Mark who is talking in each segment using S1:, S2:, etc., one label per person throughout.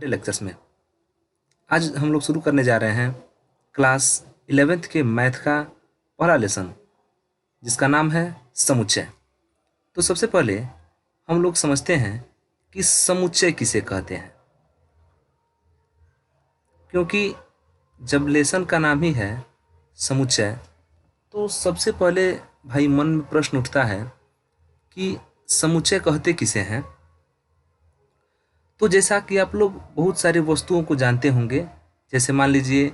S1: अपने लेक्चर्स में। आज हम लोग शुरू करने जा रहे हैं क्लास 11th के मैथ का पहला लेसन, जिसका नाम है समुच्चय। तो सबसे पहले हम लोग समझते हैं कि समुच्चय किसे कहते हैं, क्योंकि जब लेसन का नाम ही है समुच्चय, तो सबसे पहले भाई मन में प्रश्न उठता है कि समुच्चय कहते किसे हैं। तो जैसा कि आप लोग बहुत सारी वस्तुओं को जानते होंगे, जैसे मान लीजिए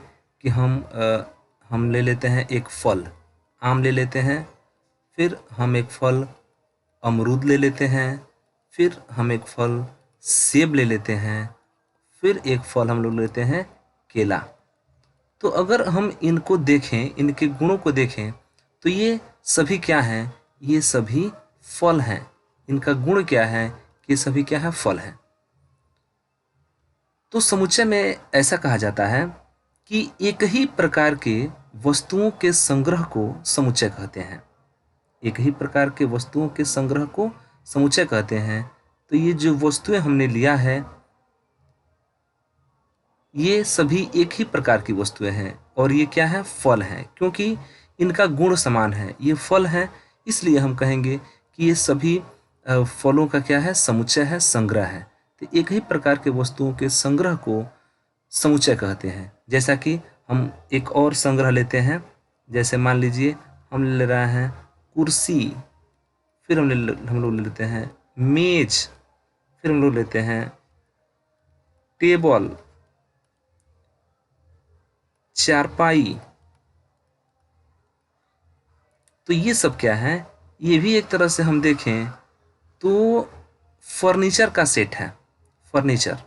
S1: कि हम ले लेते हैं एक फल, आम ले लेते हैं, फिर हम एक फल अमरूद ले लेते हैं, फिर हम एक फल सेब ले लेते हैं, फिर एक फल हम लोग लेते हैं केला। तो अगर हम इनको देखें, इनके गुणों को देखें, तो ये सभी क्या हैं? ये सभी फल हैं। इनका गुण क्या है? कि सभी क्या है? फल हैं। तो समुच्चय में ऐसा कहा जाता है कि एक ही प्रकार के वस्तुओं के संग्रह को समुच्चय कहते हैं। एक ही प्रकार के वस्तुओं के संग्रह को समुच्चय कहते हैं। तो ये जो वस्तुएं हमने लिया है, ये सभी एक ही प्रकार की वस्तुएं हैं और ये क्या है? फल हैं, क्योंकि इनका गुण समान है। ये फल हैं, इसलिए हम कहेंगे कि ये सभी फलों का क्या है? समुच्चय है, संग्रह है। तो एक ही प्रकार के वस्तुओं के संग्रह को समुच्चय कहते हैं। जैसा कि हम एक और संग्रह लेते हैं, जैसे मान लीजिए हम ले रहे हैं कुर्सी, फिर हम लोग ले लेते हैं मेज, फिर हम लोग लेते हैं टेबल, चारपाई। तो ये सब क्या है? ये भी एक तरह से हम देखें तो फर्नीचर का सेट है, फर्नीचर।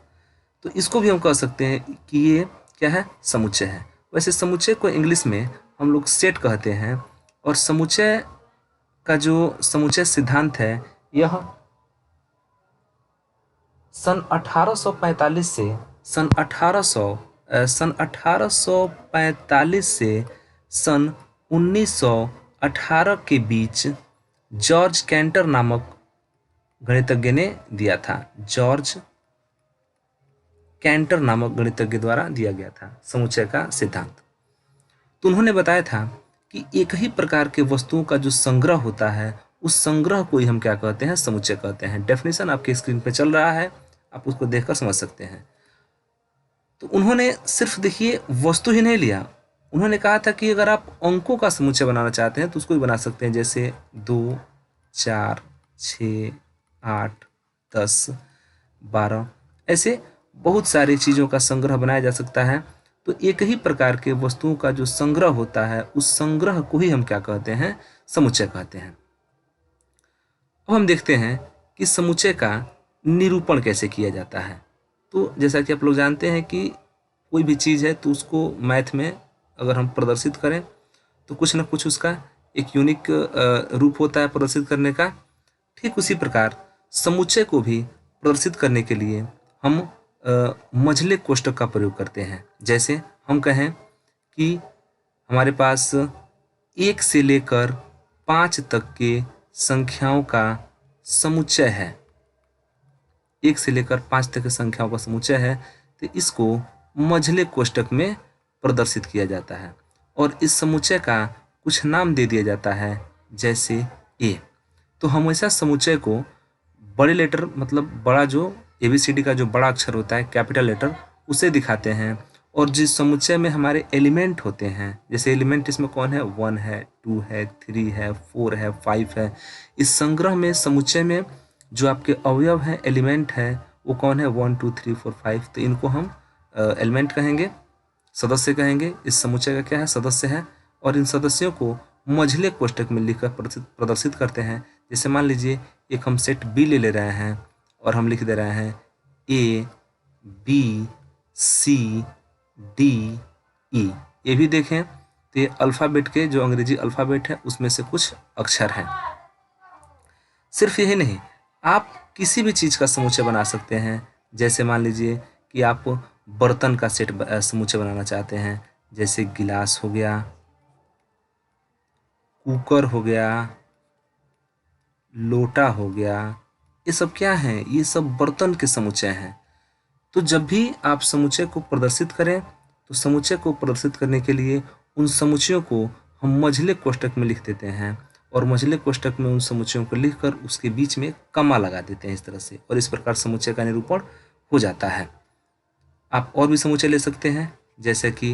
S1: तो इसको भी हम कह सकते हैं कि ये क्या है? समुच्चय है। वैसे समुच्चय को इंग्लिश में हम लोग सेट कहते हैं, और समुच्चय का जो समुच्चय सिद्धांत है, यह सन 1845 से सन 1845 से सन 1918 के बीच जॉर्ज कैंटर नामक गणितज्ञ ने दिया था। जॉर्ज कैंटर नामक गणितज्ञ द्वारा दिया गया था समुच्चय का सिद्धांत। तो उन्होंने बताया था कि एक ही प्रकार के वस्तुओं का जो संग्रह होता है, उस संग्रह को ही हम क्या कहते हैं? समुच्चय कहते हैं। डेफिनेशन आपके स्क्रीन पे चल रहा है, आप उसको देखकर समझ सकते हैं। तो उन्होंने सिर्फ देखिए वस्तु ही नहीं लिया, उन्होंने कहा था कि अगर आप अंकों का समुच्चय बनाना चाहते हैं तो उसको भी बना सकते हैं, जैसे 2, 4, 6, 8, 10, 12, ऐसे बहुत सारी चीज़ों का संग्रह बनाया जा सकता है। तो एक ही प्रकार के वस्तुओं का जो संग्रह होता है, उस संग्रह को ही हम क्या कहते हैं? समुच्चय कहते हैं। अब हम देखते हैं कि समुच्चय का निरूपण कैसे किया जाता है। तो जैसा कि आप लोग जानते हैं कि कोई भी चीज़ है तो उसको मैथ में अगर हम प्रदर्शित करें तो कुछ ना कुछ उसका एक यूनिक रूप होता है प्रदर्शित करने का। ठीक उसी प्रकार समुच्चय को भी प्रदर्शित करने के लिए हम मझले कोष्ठक का प्रयोग करते हैं। जैसे हम कहें कि हमारे पास 1 से लेकर 5 तक के संख्याओं का समुच्चय है, 1 से लेकर 5 तक की संख्याओं का समुच्चय है, तो इसको मझले कोष्ठक में प्रदर्शित किया जाता है और इस समुच्चय का कुछ नाम दे दिया जाता है, जैसे ए। तो हमेशा समुच्चय को बड़े लेटर, मतलब बड़ा जो ABCD का जो बड़ा अक्षर होता है, कैपिटल लेटर, उसे दिखाते हैं। और जिस समुच्चय में हमारे एलिमेंट होते हैं, जैसे एलिमेंट इसमें कौन है? 1 है, 2 है, 3 है, 4 है, 5 है। इस संग्रह में, समुच्चय में जो आपके अवयव हैं, एलिमेंट है, वो कौन है? 1 2 3 4 5। तो इनको हम एलिमेंट कहेंगे, सदस्य कहेंगे। इस समुच्चय का क्या है? सदस्य है। और इन सदस्यों को मझले कोष्ठक में लिखकर प्रदर्शित करते हैं। जैसे मान लीजिए एक हम सेट बी ले रहे हैं और हम लिख दे रहे हैं A B C D E। ये भी देखें तो ये अल्फ़ाबेट के, जो अंग्रेजी अल्फ़ाबेट है, उसमें से कुछ अक्षर हैं। सिर्फ यही नहीं, आप किसी भी चीज़ का समुच्चय बना सकते हैं। जैसे मान लीजिए कि आप बर्तन का सेट समुच्चय बनाना चाहते हैं, जैसे गिलास हो गया, कुकर हो गया, लोटा हो गया। ये सब क्या है? ये सब बर्तन के समुच्चय हैं। तो जब भी आप समुच्चय को प्रदर्शित करें तो समुच्चय को प्रदर्शित करने के लिए उन समुच्चयों को हम मझले कोष्ठक में लिख देते हैं और मझले कोष्ठक में उन समुच्चयों को लिखकर उसके बीच में कमा लगा देते हैं इस तरह से, और इस प्रकार समुच्चय का निरूपण हो जाता है। आप और भी समुच्चय ले सकते हैं, जैसे कि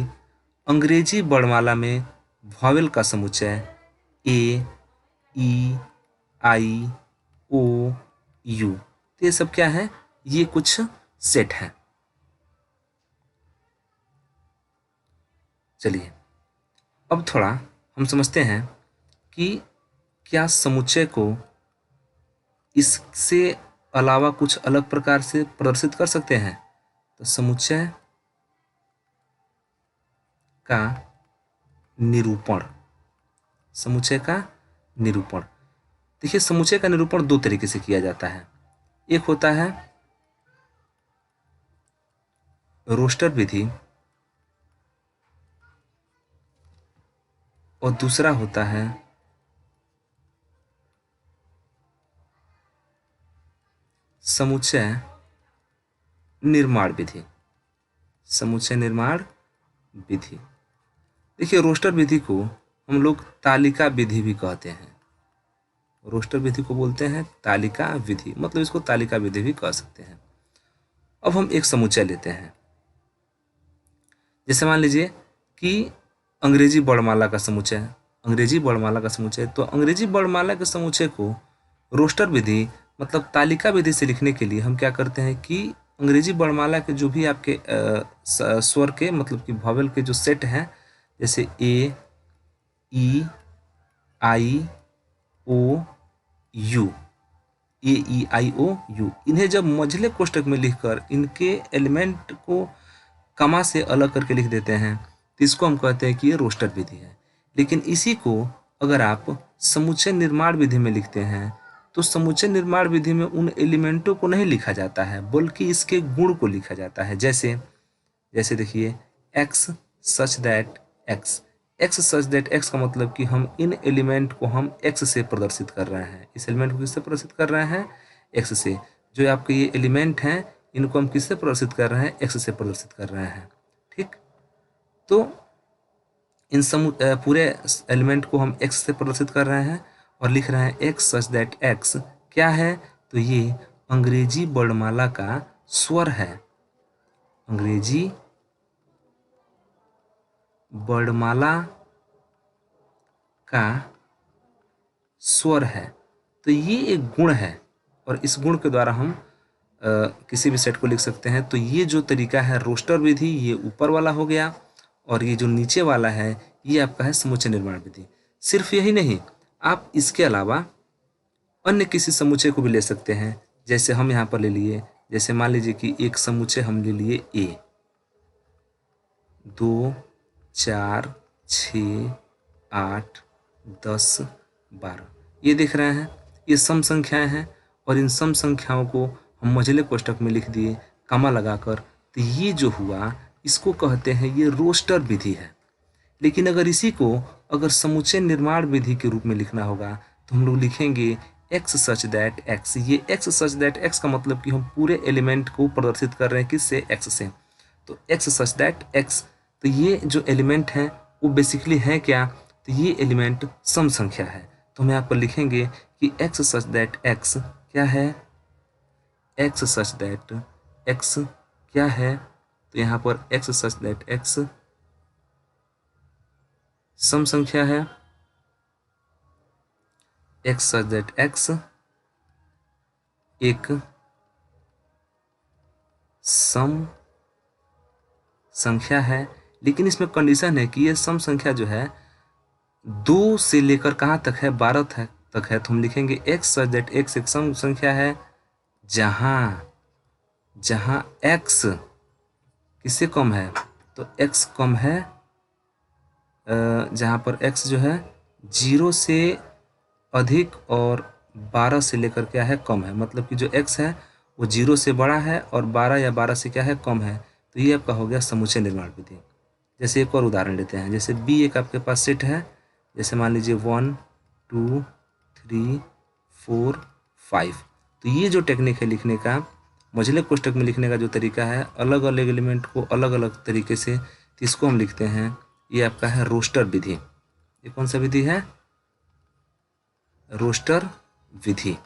S1: अंग्रेजी वर्णमाला में वॉवेल का समुच्चय ए, ई, आई, ओ, यू, तो ये सब क्या है, ये कुछ सेट है। चलिए अब थोड़ा हम समझते हैं कि क्या समुच्चय को इससे अलावा कुछ अलग प्रकार से प्रदर्शित कर सकते हैं। तो समुच्चय का निरूपण, समुच्चय का निरूपण, देखिए समुच्चय का निरूपण दो तरीके से किया जाता है। एक होता है रोस्टर विधि और दूसरा होता है समुच्चय निर्माण विधि। समुच्चय निर्माण विधि, देखिए रोस्टर विधि को हम लोग तालिका विधि भी कहते हैं। रोस्टर विधि को बोलते हैं तालिका विधि, मतलब इसको तालिका विधि भी कह सकते हैं। अब हम एक समुच्चय लेते हैं, जैसे मान लीजिए कि अंग्रेजी वर्णमाला का समुच्चय, अंग्रेजी वर्णमाला का समुच्चय, तो अंग्रेजी वर्णमाला के समुच्चय को रोस्टर विधि मतलब तालिका विधि से लिखने के लिए हम क्या करते हैं कि अंग्रेजी वर्णमाला के जो भी आपके स्वर के मतलब कि वॉवेल के जो सेट हैं, जैसे ए, ई, आई, ओ, you, A, E, I, O, you, इन्हें जब मझले कोष्ठक में लिखकर इनके एलिमेंट को कमा से अलग करके लिख देते हैं तो इसको हम कहते हैं कि ये रोस्टर विधि है। लेकिन इसी को अगर आप समुच्चय निर्माण विधि में लिखते हैं तो समुच्चय निर्माण विधि में उन एलिमेंटों को नहीं लिखा जाता है बल्कि इसके गुण को लिखा जाता है। जैसे जैसे देखिए x such that x, x such that x का मतलब कि हम इन एलिमेंट को हम एक्स से प्रदर्शित कर रहे हैं। इस एलिमेंट को किससे प्रदर्शित कर रहे हैं, एक्स से। जो आपके ये एलिमेंट हैं इनको हम किससे प्रदर्शित कर रहे हैं, एक्स से प्रदर्शित कर रहे हैं। ठीक, तो इन पूरे एलिमेंट को हम एक्स से प्रदर्शित कर रहे हैं और लिख रहे हैं एक्स सच दैट एक्स क्या है, तो ये अंग्रेजी वर्णमाला का स्वर है। अंग्रेजी वर्णमाला का स्वर है, तो ये एक गुण है और इस गुण के द्वारा हम किसी भी सेट को लिख सकते हैं। तो ये जो तरीका है रोस्टर विधि, ये ऊपर वाला हो गया, और ये जो नीचे वाला है ये आपका है समुच्चय निर्माण विधि। सिर्फ यही नहीं, आप इसके अलावा अन्य किसी समुच्चय को भी ले सकते हैं। जैसे हम यहाँ पर ले लिए, जैसे मान लीजिए कि एक समुच्चय हम ले लिए ए, 2, 4, 6, 8, 10, 12, ये देख रहे हैं, ये सम संख्याएं हैं और इन सम संख्याओं को हम मझले कोष्ठक में लिख दिए कॉमा लगाकर, तो ये जो हुआ इसको कहते हैं ये रोस्टर विधि है। लेकिन अगर इसी को अगर समुच्चय निर्माण विधि के रूप में लिखना होगा तो हम लोग लिखेंगे एक्स सच दैट एक्स। ये एक्स सच दैट एक्स का मतलब कि हम पूरे एलिमेंट को प्रदर्शित कर रहे हैं किससे, एक्स से। तो एक्स सच दैट एक्स, तो ये जो एलिमेंट हैं वो बेसिकली है क्या, तो ये एलिमेंट सम संख्या है। तो हम यहाँ पर लिखेंगे कि एक्स सच दैट एक्स क्या है, एक्स सच दैट एक्स क्या है, तो यहाँ पर एक्स सच दैट एक्स सम संख्या है, एक्स सच दैट एक्स एक सम संख्या है। लेकिन इसमें कंडीशन है कि ये सम संख्या जो है 2 से लेकर कहाँ तक है, 12 तक है। तो हम लिखेंगे एक्स सच दैट एक्स एक सम संख्या है जहाँ जहाँ एक्स किससे कम है, तो एक्स कम है जहाँ पर एक्स जो है 0 से अधिक और 12 से लेकर क्या है, कम है। मतलब कि जो एक्स है वो 0 से बड़ा है और 12 या 12 से क्या है, कम है। तो ये आपका हो गया समुच्चय निर्माण विधि। जैसे एक और उदाहरण लेते हैं, जैसे बी एक आपके पास सेट है, जैसे मान लीजिए 1, 2, 3, 4, 5। तो ये जो टेक्निक है लिखने का, मझले कोष्ठक में लिखने का जो तरीका है, अलग अलग एलिमेंट को अलग अलग तरीके से, तो इसको हम लिखते हैं, ये आपका है रोस्टर विधि। ये कौन सा विधि है? रोस्टर विधि।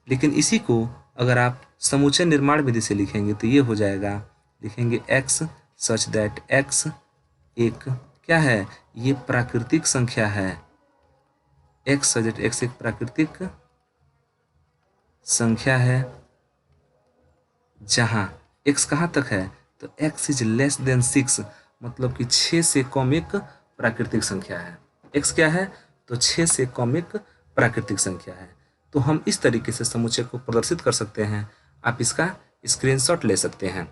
S1: लेकिन इसी को अगर आप समुच्चय निर्माण विधि से लिखेंगे तो ये हो जाएगा, लिखेंगे x सच दैट x एक क्या है, ये प्राकृतिक संख्या है। x सच दैट x एक प्राकृतिक संख्या है जहां x कहाँ तक है, तो x इज लेस देन 6, मतलब कि 6 से कम एक प्राकृतिक संख्या है। x क्या है, तो 6 से कम एक प्राकृतिक संख्या है। तो हम इस तरीके से समुच्चय को प्रदर्शित कर सकते हैं। आप इसका स्क्रीनशॉट ले सकते हैं।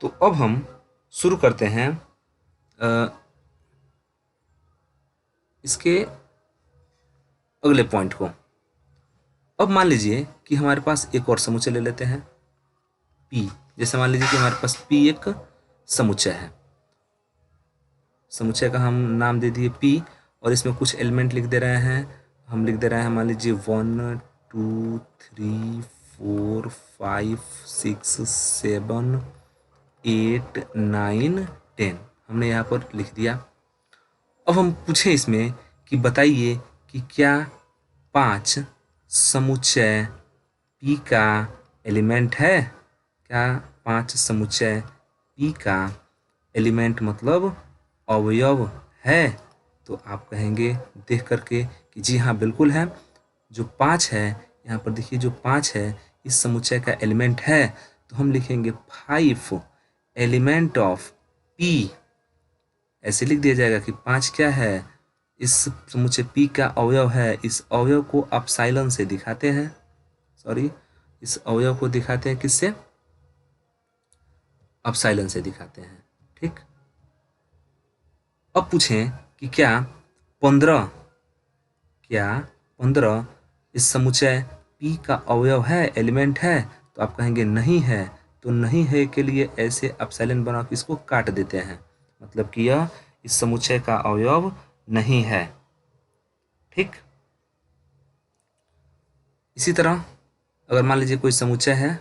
S1: तो अब हम शुरू करते हैं इसके अगले पॉइंट को। अब मान लीजिए कि हमारे पास एक और समुच्चय ले लेते हैं P। जैसे मान लीजिए कि हमारे पास P एक समुच्चय है। समुच्चय का हम नाम दे दिए P, और इसमें कुछ एलिमेंट लिख दे रहे हैं। हम लिख दे रहे हैं, मान लीजिए 1 2 3 4 5 6 7 8 9 10 हमने यहाँ पर लिख दिया। अब हम पूछें इसमें कि बताइए कि क्या 5 समुच्चय P का एलिमेंट है? क्या 5 समुच्चय P का एलिमेंट मतलब अवयव है? तो आप कहेंगे देख करके कि जी हाँ बिल्कुल है। जो 5 है, यहाँ पर देखिए जो 5 है इस समुच्चय का एलिमेंट है, तो हम लिखेंगे 5 एलिमेंट ऑफ P। ऐसे लिख दिया जाएगा कि 5 क्या है, इस समुच्चय P का अवयव है। इस अवयव को एप्सिलॉन से दिखाते हैं, सॉरी इस अवयव को दिखाते हैं किससे? एप्सिलॉन से दिखाते हैं। ठीक। अब पूछें कि क्या 15 इस समुच्चय P का अवयव है, एलिमेंट है? तो आप कहेंगे नहीं है। तो नहीं है के लिए ऐसे एप्सिलॉन बना के इसको काट देते हैं, मतलब कि यह इस समुच्चय का अवयव नहीं है। ठीक। इसी तरह अगर मान लीजिए कोई समुच्चय है,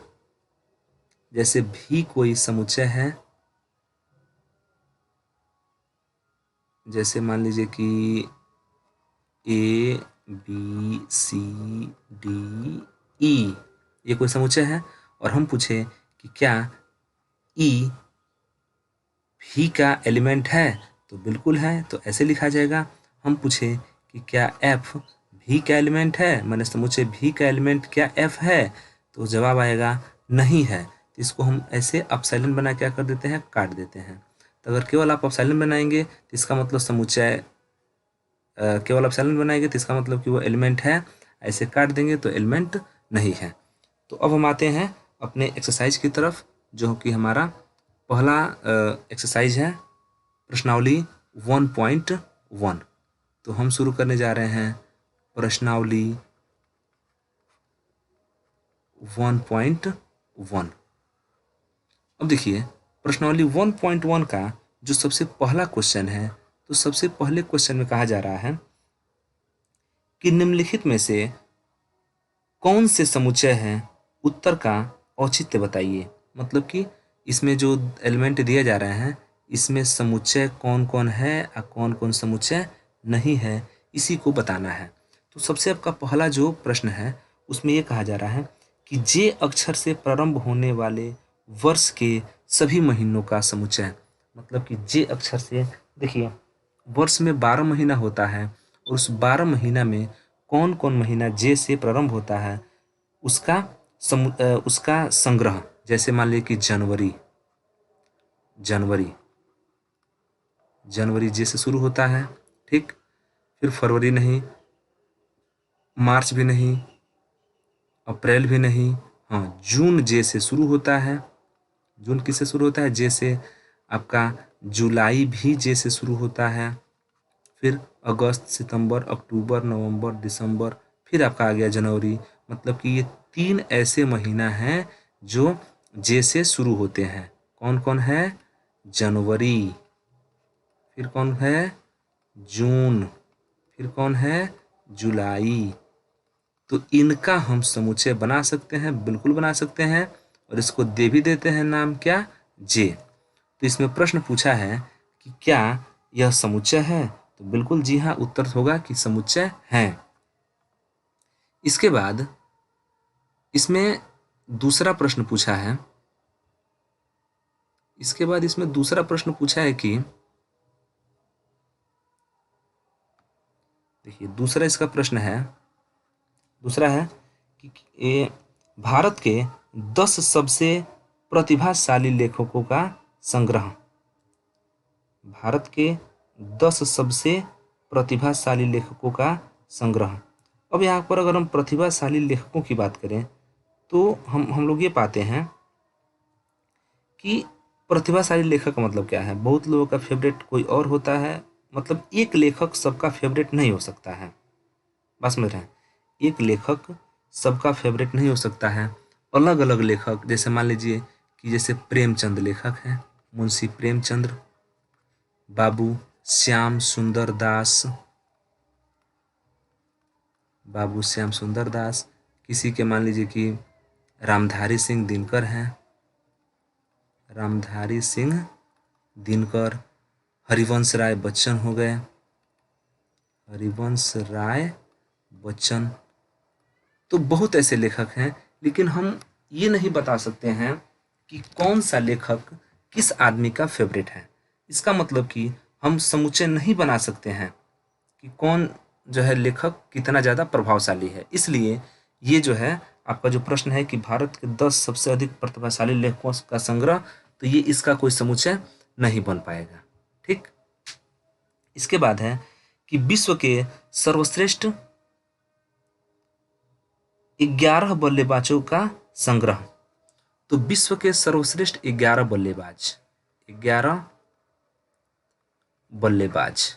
S1: जैसे भी कोई समुच्चय है, जैसे मान लीजिए कि A B C D E, ये कोई समुच्चय है, और हम पूछे कि क्या E भी का एलिमेंट है? तो बिल्कुल है, तो ऐसे लिखा जाएगा। हम पूछे कि क्या F भी का एलिमेंट है, मैंने समुच्चय भी का एलिमेंट क्या F है? तो जवाब आएगा नहीं है। तो इसको हम ऐसे एप्सिलॉन बना क्या कर देते हैं, काट देते हैं। तो अगर केवल आप एप्सिलॉन बनाएंगे तो इसका मतलब समुच्चय केवल एप्सिलॉन बनाएंगे तो इसका मतलब कि वो एलिमेंट है, ऐसे काट देंगे तो एलिमेंट नहीं है। तो अब हम आते हैं अपने एक्सरसाइज की तरफ, जो कि हमारा पहला एक्सरसाइज है प्रश्नावली 1.1। तो हम शुरू करने जा रहे हैं प्रश्नावली 1.1। अब देखिए प्रश्नावली 1.1 का जो सबसे पहला क्वेश्चन है, तो सबसे पहले क्वेश्चन में कहा जा रहा है कि निम्नलिखित में से कौन से समुच्चय हैं, उत्तर का औचित्य बताइए। मतलब कि इसमें जो एलिमेंट दिए जा रहे हैं, इसमें समुच्चय कौन कौन है और कौन कौन समुच्चय नहीं है, इसी को बताना है। तो सबसे आपका पहला जो प्रश्न है उसमें ये कहा जा रहा है कि जे अक्षर से प्रारंभ होने वाले वर्ष के सभी महीनों का समुच्चय। मतलब कि जे अक्षर से, देखिए वर्ष में 12 महीना होता है, और उस 12 महीना में कौन कौन महीना जे से प्रारंभ होता है उसका संग्रह। जैसे मान लीजिए कि जनवरी जनवरी जे से शुरू होता है। ठीक। फिर फरवरी नहीं, मार्च भी नहीं, अप्रैल भी नहीं, हाँ जून जे से शुरू होता है। जून किससे शुरू होता है? जे से। आपका जुलाई भी जे से शुरू होता है। फिर अगस्त, सितंबर, अक्टूबर, नवंबर, दिसंबर, फिर आपका आ गया जनवरी। मतलब कि ये 3 ऐसे महीना हैं जो जे से शुरू होते हैं। कौन कौन है? जनवरी, फिर कौन है? जून, फिर कौन है? जुलाई। तो इनका हम समुच्चय बना सकते हैं, बिल्कुल बना सकते हैं, और इसको दे भी देते हैं नाम क्या, जे। तो इसमें प्रश्न पूछा है कि क्या यह समुच्चय है, तो बिल्कुल जी हाँ उत्तर होगा कि समुच्चय है। इसके बाद इसमें दूसरा प्रश्न पूछा है, इसमें दूसरा प्रश्न पूछा है कि देखिए दूसरा इसका प्रश्न है, दूसरा है कि ये भारत के 10 सबसे प्रतिभाशाली लेखकों का संग्रह। भारत के 10 सबसे प्रतिभाशाली लेखकों का संग्रह। अब यहाँ पर अगर हम प्रतिभाशाली लेखकों की बात करें तो हम लोग ये पाते हैं कि प्रतिभाशाली लेखक का मतलब क्या है। बहुत लोगों का फेवरेट कोई और होता है, मतलब एक लेखक सबका फेवरेट नहीं हो सकता है। बस में रहें, एक लेखक सबका फेवरेट नहीं हो सकता है। अलग अलग लेखक, जैसे मान लीजिए कि जैसे प्रेमचंद लेखक हैं, मुंशी प्रेमचंद्र, बाबू श्याम सुंदर दास, बाबू श्याम सुंदर दास, किसी के मान लीजिए कि रामधारी सिंह दिनकर हैं, रामधारी सिंह दिनकर, हरिवंश राय बच्चन हो गए, हरिवंश राय बच्चन। तो बहुत ऐसे लेखक हैं, लेकिन हम ये नहीं बता सकते हैं कि कौन सा लेखक किस आदमी का फेवरेट है। इसका मतलब कि हम समुच्चय नहीं बना सकते हैं कि कौन जो है लेखक कितना ज़्यादा प्रभावशाली है। इसलिए ये जो है आपका जो प्रश्न है कि भारत के 10 सबसे अधिक प्रतिभाशाली लेखकों का संग्रह, तो ये इसका कोई समुच्चय नहीं बन पाएगा। ठीक, इसके बाद है कि विश्व के सर्वश्रेष्ठ 11 बल्लेबाजों का संग्रह। तो विश्व के सर्वश्रेष्ठ 11 बल्लेबाज, 11 बल्लेबाज,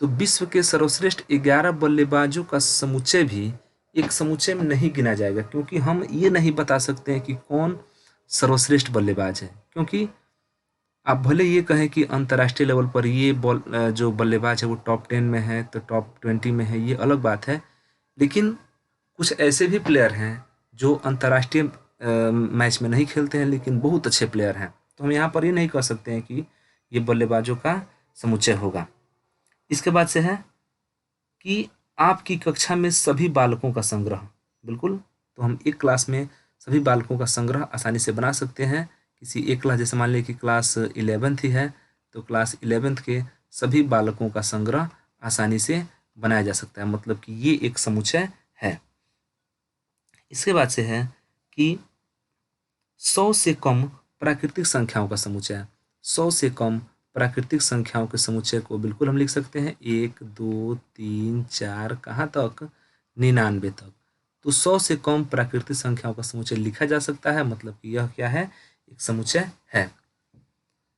S1: तो विश्व के सर्वश्रेष्ठ 11 बल्लेबाजों का समुच्चय भी एक समुच्चय में नहीं गिना जाएगा, क्योंकि हम ये नहीं बता सकते हैं कि कौन सर्वश्रेष्ठ बल्लेबाज है। क्योंकि आप भले ये कहें कि अंतर्राष्ट्रीय लेवल पर ये जो बल्लेबाज है वो टॉप 10 में है, तो टॉप 20 में है, ये अलग बात है। लेकिन कुछ ऐसे भी प्लेयर हैं जो अंतर्राष्ट्रीय मैच में नहीं खेलते हैं, लेकिन बहुत अच्छे प्लेयर हैं। तो हम यहाँ पर ये नहीं कह सकते हैं कि ये बल्लेबाजों का समुच्चय होगा। इसके बाद से है कि आपकी कक्षा में सभी बालकों का संग्रह। बिल्कुल, तो हम एक क्लास में सभी बालकों का संग्रह आसानी से बना सकते हैं। किसी एक क्लास, जैसे मान लीजिए कि क्लास 11th ही है, तो क्लास 11th के सभी बालकों का संग्रह आसानी से बनाया जा सकता है, मतलब कि ये एक समुच्चय है। इसके बाद से है कि 100 से कम प्राकृतिक संख्याओं का समुच्चय। 100 से कम प्राकृतिक संख्याओं के समुच्चय को बिल्कुल हम लिख सकते हैं 1 2 3 4 कहाँ तक, 99 तक। तो 100 से कम प्राकृतिक संख्याओं का समुच्चय लिखा जा सकता है, मतलब कि यह क्या है, एक समुच्चय है।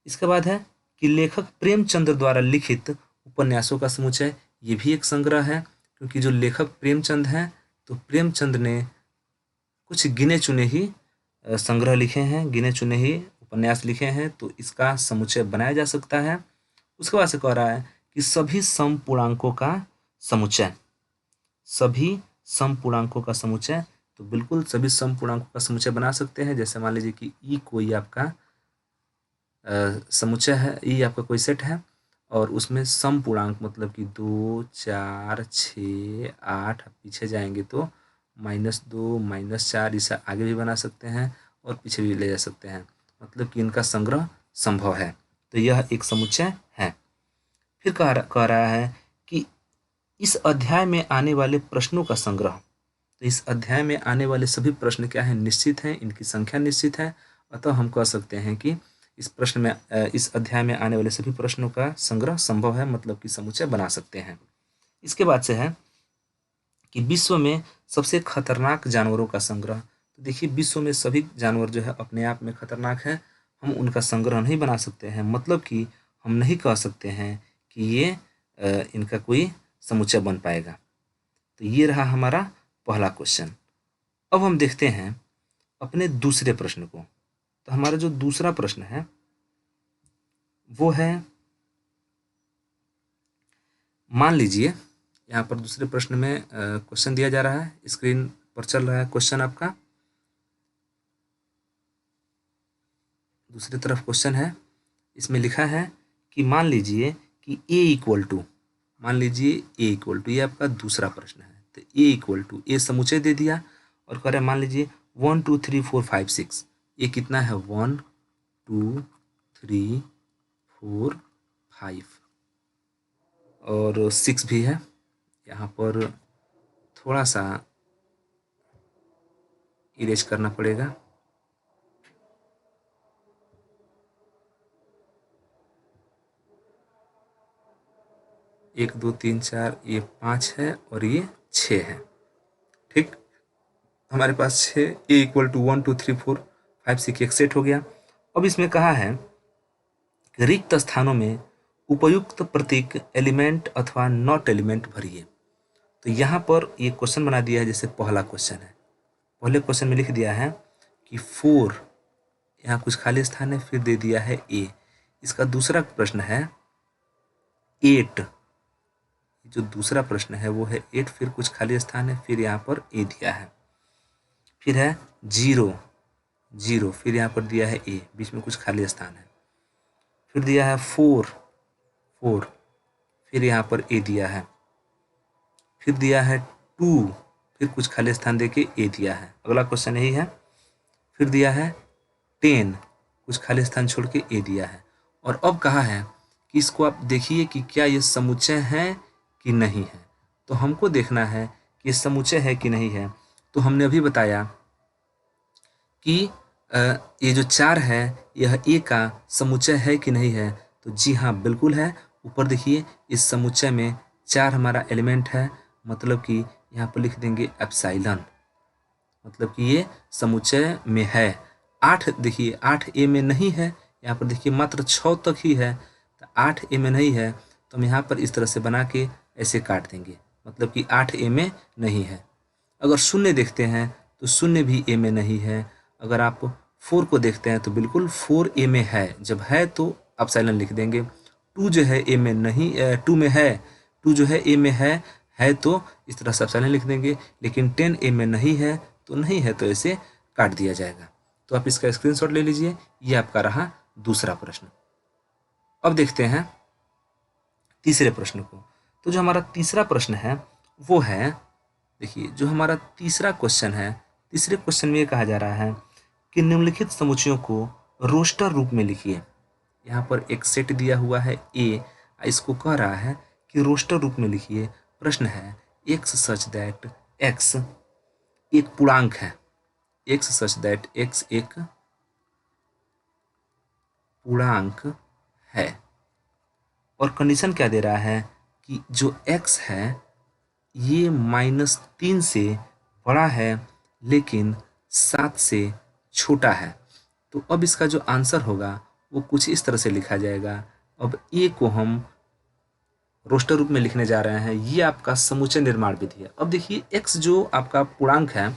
S1: इसके बाद है कि लेखक प्रेमचंद्र द्वारा लिखित उपन्यासों का समुच्चय, ये भी एक संग्रह है, क्योंकि जो लेखक प्रेमचंद हैं, तो प्रेमचंद ने कुछ गिने चुने ही संग्रह लिखे हैं, गिने चुने ही उपन्यास लिखे हैं, तो इसका समुच्चय बनाया जा सकता है। उसके बाद से कह रहा है कि सभी समपूर्णांकों का समुच्चय, सभी समपूर्णांकों का समुच्चय, तो बिल्कुल सभी समपूर्णांकों का समुच्चय बना सकते हैं। जैसे मान लीजिए कि ई कोई आपका समुच्चय है, ई आपका कोई सेट है, और उसमें समपूर्णांक मतलब कि 2 4 6 8, पीछे जाएंगे तो -2 -4, इसे आगे भी बना सकते हैं और पीछे भी ले जा सकते हैं, मतलब कि इनका संग्रह संभव है। तो यह एक समुच्चय है। फिर कह रहा है कि इस अध्याय में आने वाले प्रश्नों का संग्रह। तो इस अध्याय में आने वाले सभी प्रश्न क्या है, निश्चित हैं, इनकी संख्या निश्चित है, अतः हम कह सकते हैं कि इस अध्याय में आने वाले सभी प्रश्नों का संग्रह संभव है, मतलब कि समुच्चय बना सकते हैं। इसके बाद से है कि विश्व में सबसे खतरनाक जानवरों का संग्रह। तो देखिए विश्व में सभी जानवर जो है अपने आप में खतरनाक है, हम उनका संग्रह नहीं बना सकते हैं, मतलब कि हम नहीं कह सकते हैं कि ये इनका कोई समुच्चय बन पाएगा। तो ये रहा हमारा पहला क्वेश्चन। अब हम देखते हैं अपने दूसरे प्रश्न को। तो हमारा जो दूसरा प्रश्न है वो है, मान लीजिए यहाँ पर दूसरे प्रश्न में क्वेश्चन दिया जा रहा है, स्क्रीन पर चल रहा है क्वेश्चन आपका। दूसरी तरफ क्वेश्चन है, इसमें लिखा है कि मान लीजिए कि a इक्वल टू, मान लीजिए a इक्वल टू, ये आपका दूसरा प्रश्न है। तो a इक्वल टू, ए समुच्चय दे दिया और कह रहे मान लीजिए 1 2 3 4 5 6, ये कितना है 1 2 3 4 5 और 6 भी है। यहाँ पर थोड़ा सा इरेज करना पड़ेगा। एक दो तीन चार, ये 5 है और ये 6 है। ठीक, हमारे पास 6, ए इक्वल टू 1 2 3 4 5 6 एक सेट हो गया। अब इसमें कहा है कि रिक्त स्थानों में उपयुक्त प्रतीक एलिमेंट अथवा नॉट एलिमेंट भरिए। तो यहाँ पर ये क्वेश्चन बना दिया है, जैसे पहला क्वेश्चन है, पहले क्वेश्चन में लिख दिया है कि 4, यहाँ कुछ खाली स्थान है, फिर दे दिया है ए। इसका दूसरा प्रश्न है 8, जो दूसरा प्रश्न है वो है 8, फिर कुछ खाली स्थान है, फिर यहाँ पर ए दिया है। फिर है 0 0, फिर यहाँ पर दिया है ए, बीच में कुछ खाली स्थान है। फिर दिया है 4 4, फिर यहाँ पर ए दिया है। फिर दिया है 2, फिर कुछ खाली स्थान देके ए दिया है। अगला क्वेश्चन यही है। फिर दिया है 10, कुछ खाली स्थान छोड़ के ए दिया है। और अब कहा है कि इसको आप देखिए कि क्या ये समुच्चय है कि नहीं है। तो हमको देखना है कि ये समुच्चय है कि नहीं है। तो हमने अभी बताया कि ये जो 4 है यह ए का समुच्चय है कि नहीं है। तो जी हाँ, बिल्कुल है। ऊपर देखिए, इस समुच्चय में 4 हमारा एलिमेंट है, मतलब कि यहाँ पर लिख देंगे एप्सिलॉन, मतलब कि ये समुच्चय में है। 8 देखिए, 8 ए में नहीं है, यहाँ पर देखिए मात्र 6 तक ही है, तो 8 ए में नहीं है। तो हम यहाँ पर इस तरह से बना के ऐसे काट देंगे, मतलब कि 8 ए में नहीं है। अगर शून्य देखते हैं तो शून्य भी ए में नहीं है। अगर आप 4 को देखते हैं तो बिल्कुल 4 ए में है, जब है तो एप्सिलॉन लिख देंगे। 2 जो है ए में नहीं, 2 में है, 2 जो है ए में है तो इस तरह से एप्सिलॉन लिख देंगे। लेकिन 10 ए में नहीं है तो नहीं है, तो ऐसे काट दिया जाएगा। तो आप इसका स्क्रीनशॉट ले लीजिए। ये आपका रहा दूसरा प्रश्न। अब देखते हैं तीसरे प्रश्न को। तो जो हमारा तीसरा प्रश्न है वो है, देखिए जो हमारा तीसरा क्वेश्चन है, तीसरे क्वेश्चन में ये कहा जा रहा है कि निम्नलिखित समुच्चयों को रोस्टर रूप में लिखिए। यहाँ पर एक सेट दिया हुआ है ए, इसको कह रहा है कि रोस्टर रूप में लिखिए। प्रश्न है एक्स सच दैट एक्स एक पूर्णांक है, एक्स सच दैट एक्स एक पूर्णांक है। और कंडीशन क्या दे रहा है कि जो x है ये -3 से बड़ा है लेकिन 7 से छोटा है। तो अब इसका जो आंसर होगा वो कुछ इस तरह से लिखा जाएगा। अब ए को हम रोस्टर रूप में लिखने जा रहे हैं। ये आपका समुच्चय निर्माण विधि है। अब देखिए x जो आपका पूर्णांक है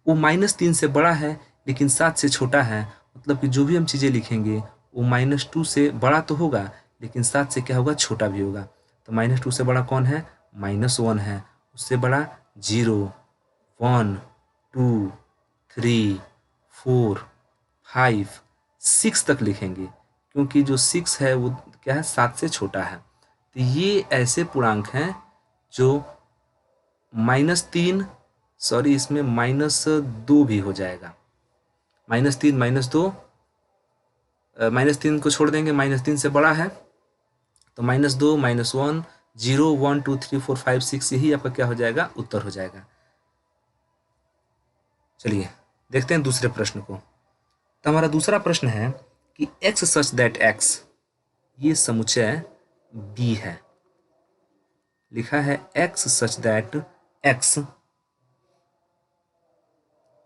S1: वो -3 से बड़ा है लेकिन 7 से छोटा है, मतलब कि जो भी हम चीज़ें लिखेंगे वो -2 से बड़ा तो होगा लेकिन 7 से क्या होगा, छोटा भी होगा। तो -2 से बड़ा कौन है, -1 है। उससे बड़ा 0 1 2 3 4 5 6 तक लिखेंगे, क्योंकि जो 6 है वो क्या है, 7 से छोटा है। तो ये ऐसे पूर्णांक हैं जो -3, सॉरी इसमें -2 भी हो जाएगा। -3 -2, -3 को छोड़ देंगे, -3 से बड़ा है तो -2 -1 0 1 2 3 4 5 6, यही आपका क्या हो जाएगा, उत्तर हो जाएगा। चलिए देखते हैं दूसरे प्रश्न को। तो हमारा दूसरा प्रश्न है कि x सच दैट x, ये समुच्चय B है। लिखा है x सच दैट x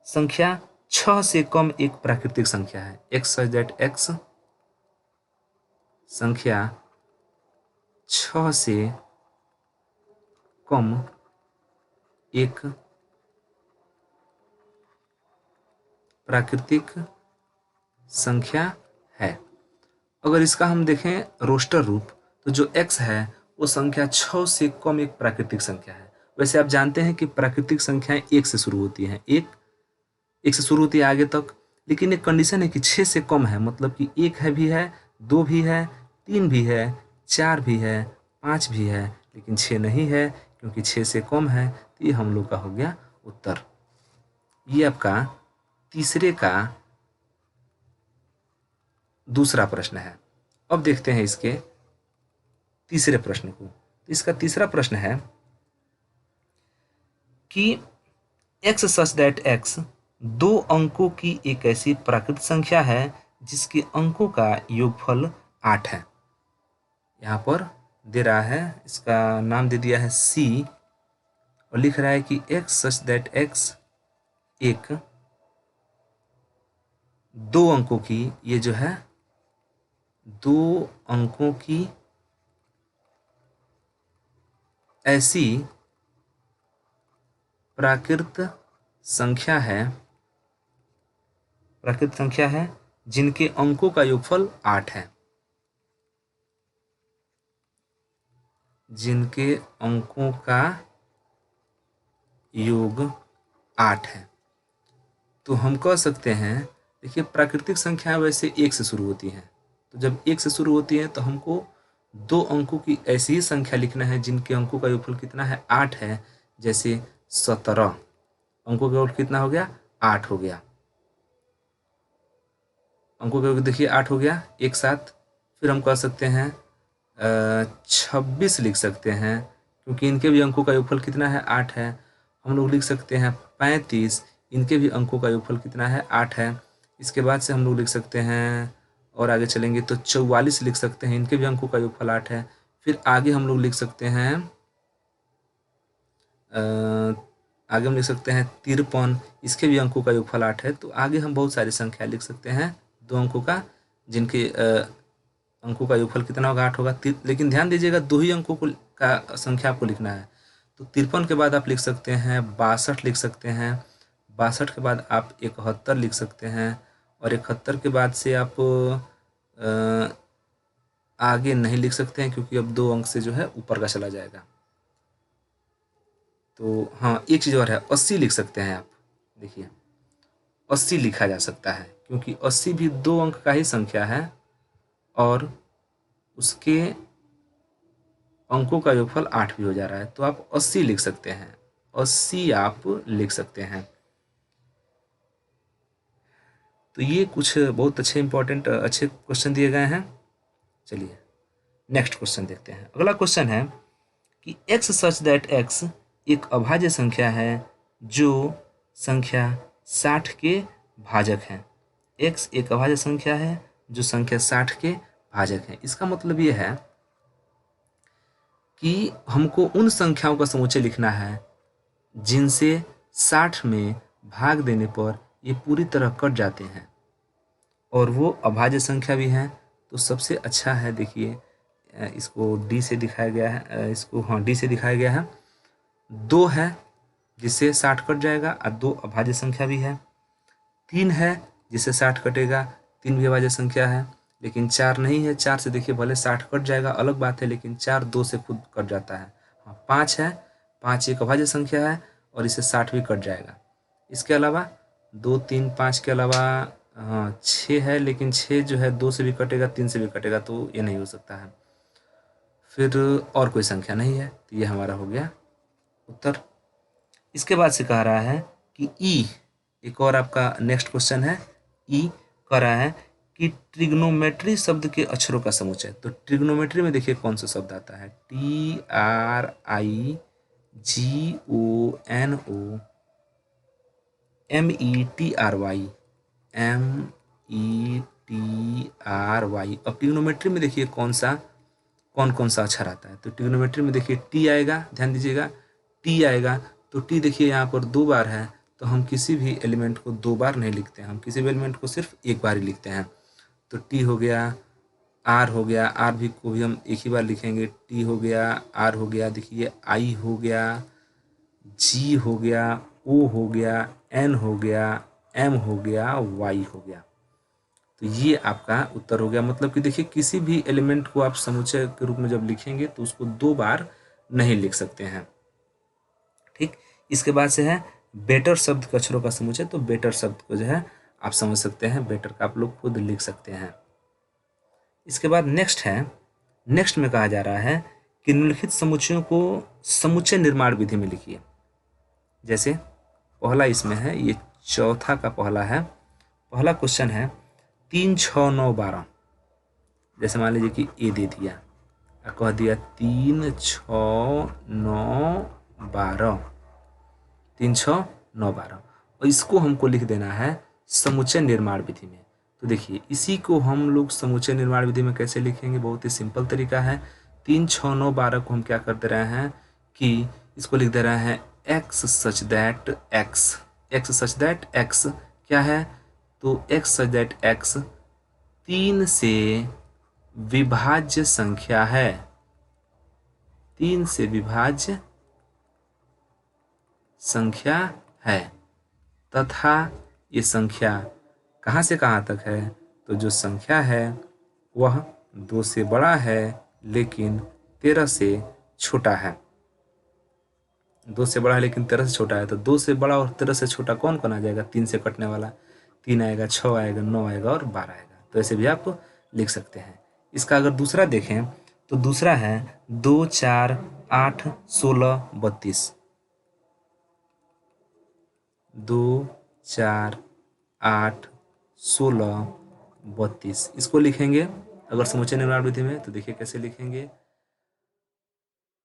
S1: संख्या 6 से कम एक प्राकृतिक संख्या है। x सच दैट x संख्या 6 से कम एक प्राकृतिक संख्या है। अगर इसका हम देखें रोस्टर रूप, तो जो x है वो संख्या 6 से कम एक प्राकृतिक संख्या है। वैसे आप जानते हैं कि प्राकृतिक संख्याएं 1 से शुरू होती हैं, एक से शुरू होती है आगे तक, लेकिन एक कंडीशन है कि 6 से कम है, मतलब कि 1 है भी है, 2 भी है, 3 भी है, 4 भी है, 5 भी है, लेकिन 6 नहीं है, क्योंकि 6 से कम है। तो ये हम लोग का हो गया उत्तर। ये आपका तीसरे का दूसरा प्रश्न है। अब देखते हैं इसके तीसरे प्रश्न को। तो इसका तीसरा प्रश्न है कि x सच दैट x 2 अंकों की एक ऐसी प्राकृतिक संख्या है जिसके अंकों का योगफल 8 है। यहाँ पर दे रहा है, इसका नाम दे दिया है c, और लिख रहा है कि x सच दैट x एक 2 अंकों की, ये जो है 2 अंकों की ऐसी प्राकृत संख्या है जिनके अंकों का योगफल 8 है। जिनके अंकों का योग 8 है। तो हम कह सकते हैं, देखिए प्राकृतिक संख्या वैसे 1 से शुरू होती हैं, तो जब 1 से शुरू होती है तो हमको 2 अंकों की ऐसी ही संख्या लिखना है जिनके अंकों का योगफल कितना है, 8 है। जैसे 17 अंकों का योगफल कितना हो गया, 8 हो गया। अंकों का योगफल देखिए 8 हो गया एक साथ। फिर हम कह सकते हैं 26 लिख सकते हैं, क्योंकि इनके भी अंकों का योगफल कितना है, 8 है। हम लोग लिख सकते हैं 35, इनके भी अंकों का योगफल कितना है, 8 है। इसके बाद से हम लोग लिख सकते हैं, और आगे चलेंगे तो 44 लिख सकते हैं, इनके भी अंकों का योगफल 8 है। फिर आगे हम लोग लिख सकते हैं आगे हम लिख सकते हैं 53, इसके भी अंकों का योगफल 8 है। तो आगे हम बहुत सारी संख्या लिख सकते हैं 2 अंकों का, जिनके अंकों का योगफल कितना होगा, 8 होगा। लेकिन ध्यान दीजिएगा 2 ही अंकों को का संख्या आपको लिखना है। तो 53 के बाद आप लिख सकते हैं 62 लिख सकते हैं, 62 के बाद आप 71 लिख सकते हैं, और 71 के बाद से आप आगे नहीं लिख सकते हैं, क्योंकि अब 2 अंक से जो है ऊपर का चला जाएगा। तो हाँ, एक चीज़ और है, 80 लिख सकते हैं आप। देखिए 80 लिखा जा सकता है, क्योंकि 80 भी 2 अंक का ही संख्या है, और उसके अंकों का योगफल 8 भी हो जा रहा है। तो आप 80 लिख सकते हैं, 80 आप लिख सकते हैं। तो ये कुछ बहुत अच्छे इंपॉर्टेंट अच्छे क्वेश्चन दिए गए हैं। चलिए नेक्स्ट क्वेश्चन देखते हैं। अगला क्वेश्चन है कि x सच दैट x एक अभाज्य संख्या है जो संख्या 60 के भाजक है। x एक अभाज्य संख्या है जो संख्या 60 के भाजक है। इसका मतलब ये है कि हमको उन संख्याओं का समुच्चय लिखना है जिनसे 60 में भाग देने पर ये पूरी तरह कट जाते हैं, और वो अभाज्य संख्या भी हैं। तो सबसे अच्छा है, देखिए इसको डी से दिखाया गया है, इसको हाँ डी से दिखाया गया है। 2 है जिससे 60 कट जाएगा, और 2 अभाज्य संख्या भी है। 3 है जिससे 60 कटेगा, 3 भी अभाज्य संख्या है। लेकिन 4 नहीं है, 4 से देखिए भले 60 कट जाएगा अलग बात है, लेकिन 4 2 से खुद कट जाता है। हाँ 5 है, 5 एक अभाज्य संख्या है और इससे 60 भी कट जाएगा। इसके अलावा 2 3 5 के अलावा हाँ 6 है, लेकिन 6 जो है 2 से भी कटेगा, 3 से भी कटेगा, तो ये नहीं हो सकता है। फिर और कोई संख्या नहीं है, तो ये हमारा हो गया उत्तर। इसके बाद से कह रहा है कि ई, एक और आपका नेक्स्ट क्वेश्चन है, ई कह रहा है कि ट्रिग्नोमेट्री शब्द के अक्षरों का समुच्चय। तो ट्रिग्नोमेट्री में देखिए कौन सा शब्द आता है, TRIGONOMETRY, METRY। अब ट्रिग्नोमेट्री में देखिए कौन कौन सा अक्षर आता है। तो ट्रिग्नोमेट्री में देखिए टी आएगा, ध्यान दीजिएगा टी आएगा। तो टी देखिए यहाँ पर 2 बार है, तो हम किसी भी एलिमेंट को 2 बार नहीं लिखते हैं, हम किसी भी एलिमेंट को सिर्फ 1 बार ही लिखते हैं। तो टी हो गया, आर हो गया, आर भी को भी हम एक ही बार लिखेंगे। टी हो गया, आर हो गया, देखिए आई हो गया, जी हो गया, ओ हो गया, एन हो गया, एम हो गया, वाई हो गया। तो ये आपका उत्तर हो गया। मतलब कि देखिए किसी भी एलिमेंट को आप समुच्चय के रूप में जब लिखेंगे तो उसको 2 बार नहीं लिख सकते हैं। ठीक, इसके बाद से है बेटर शब्द के अक्षरों का समुच्चय। तो बेटर शब्द को जो है आप समझ सकते हैं, बेटर का आप लोग खुद लिख सकते हैं। इसके बाद नेक्स्ट में कहा जा रहा है कि निम्नलिखित समुच्चयों को समुच्चय निर्माण विधि में लिखिए। जैसे पहला इसमें है, ये चौथा का पहला है। पहला क्वेश्चन है 3 6 9 12। जैसे मान लीजिए कि ए दे दिया और कह दिया 3 6 9 12, 3 6 9 12, और इसको हमको लिख देना है समुच्चय निर्माण विधि में। तो देखिए इसी को हम लोग समुच्चय निर्माण विधि में कैसे लिखेंगे, बहुत ही सिंपल तरीका है। 3 6 9 12 को हम क्या कर दे रहे हैं कि इसको लिख दे रहे हैं x सच दैट x क्या है, तो x सच दैट x 3 से विभाज्य संख्या है, 3 से विभाज्य संख्या है, तथा ये संख्या कहाँ से कहाँ तक है, तो जो संख्या है वह 2 से बड़ा है लेकिन 13 से छोटा है। 2 से बड़ा है लेकिन 13 से छोटा है, तो 2 से बड़ा और 13 से छोटा कौन कौन आ जाएगा, 3 से कटने वाला, 3 आएगा, 6 आएगा, 9 आएगा और 12 आएगा। तो ऐसे भी आप लिख सकते हैं। इसका अगर दूसरा देखें तो दूसरा है 2 4 8 16 32। 2 4 8 16 32 इसको लिखेंगे अगर समुच्चय निर्माण विधि में। तो देखिए कैसे लिखेंगे,